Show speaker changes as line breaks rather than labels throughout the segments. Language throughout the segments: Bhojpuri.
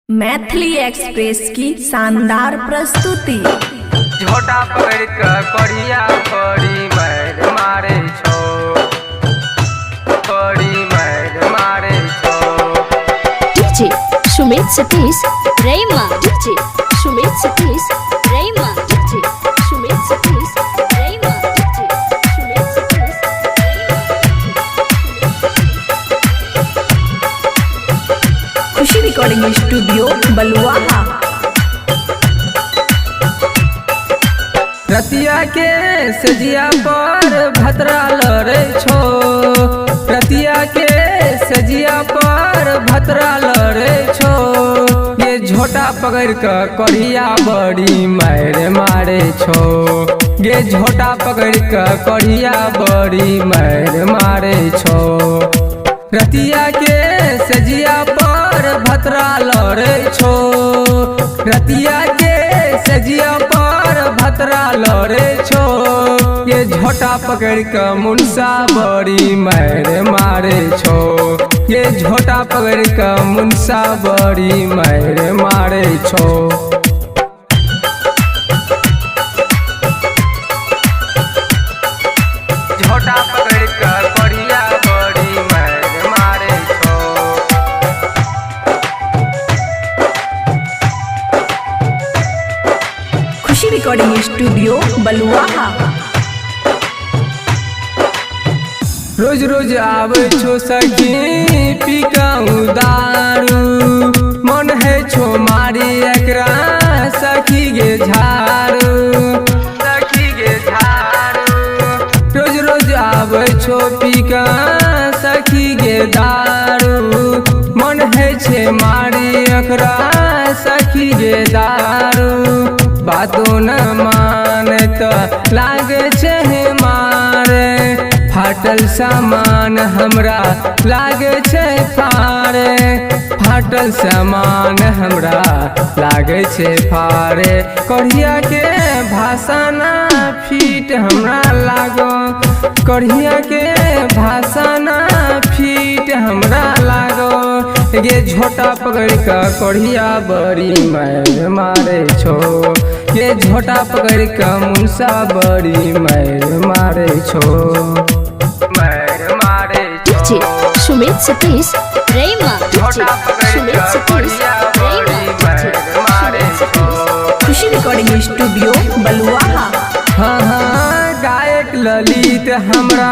मैथिली एक्सप्रेस की शानदार प्रस्तुति।
झोटा पकड़ कर कढ़िया बड़ी मैर मारे छो, बड़ी मैर मारे छो।
डीजे सुमित सतीश रेमा, डीजे सुमित सतीश रेमा, डीजे सुमित सतीश रेमा, DJ Sumit Satish
Khushi recording studio Baluaha.
रतिया के सजिया पर भतरा लड़े छो, रतिया के सजिया पर भतरा लड़े छो। ये झोटा पकड़ कर कढ़िया बड़ी मैर मारे छो, ये झोटा पकड़ कर कढ़िया बड़ी मैर मारे छो। रतिया के सजिया पर भतरा लड़े छो, रतिया के सजिया पर भतरा लड़े छो। ये झोटा पकड़ के मुनसा बड़ी मैर मारे छो, ये झोटा पकड़ के मुनसा बड़ी मैर मारे छो। झोटा पकड़ कर बढ़िया बड़ी मैर मारे छो।
खुशी रिकॉर्डिंग स्टूडियो बलुआहा।
रोज रोज आवे छो सखी पिकाऊ दारू, मन है छो मारी एकरा सखी गे झारू, सखी गे झारू। रोज रोज आवे छो पिका सखी गे दारू, मन है छे मारी एकरा सखी गे दारू। बातों न माने तो लागे छे मारे, फाटल सामान हमरा लागे छे फारे, फाटल सामान हमरा लागे छे फारे। कढ़िया के भाषा ना फीट हमरा लागो, कढ़िया के भाषा ना फीट हमरा लागो। ये झोटा पकड़ के कढ़िया बड़ी मैर मारे छो, ये झोटा पकड़ के मुनसा बड़ी मैर मारे छो, मैर मारे छो।
डीजे सुमित सतीश रेमा, डीजे सुमित सतीश रेमा, DJ Sumit Satish
Khushi recording studio Baluaha.
हाँ हाँ गायक ललित हमरा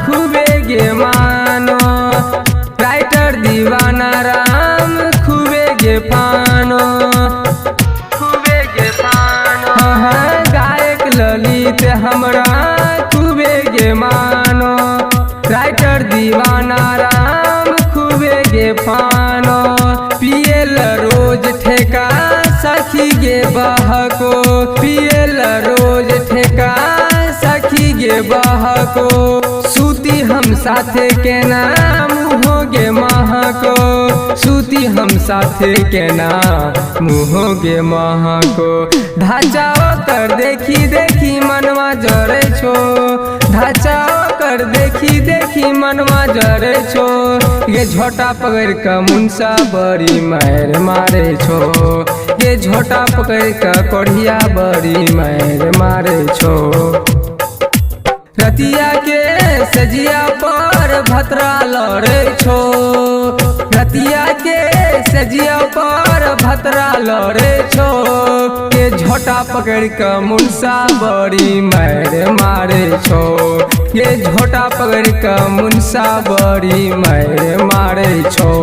खूबे गे मानो, राइटर दीवाना राम खूबे गे पानो, खूबे गे पानो। हाँ हाँ गायक ललित हमरा खूबे गे मानो, राइटर दीवाना राम खूबे गे पानो। पियल रोज ठेका सखी गे बहको, पियल रोज ठेका सखी गे बहको। सूती हम साथे के नाम हो गे महको, सूती हम साथे के नाम हो गे महको। ढांचा कर देखी देखी मनवा जरे छो, ढांचा कर देखी देखी मनवा जरे छो। ये झोटा पकड़ के मुनसा बड़ी मैर मारे छो, ये झोटा पकड़ के कढ़िया बड़ी मैर मारे छो। रतिया के सजिया पर भतरा लड़े छो, रतिया के सजिया पर भतरा लड़े छो। ये झोटा पकड़ के मुनसा बड़ी मैर मारे छो, ये झोटा पकड़ के मुनसा बड़ी मैर मारे छो।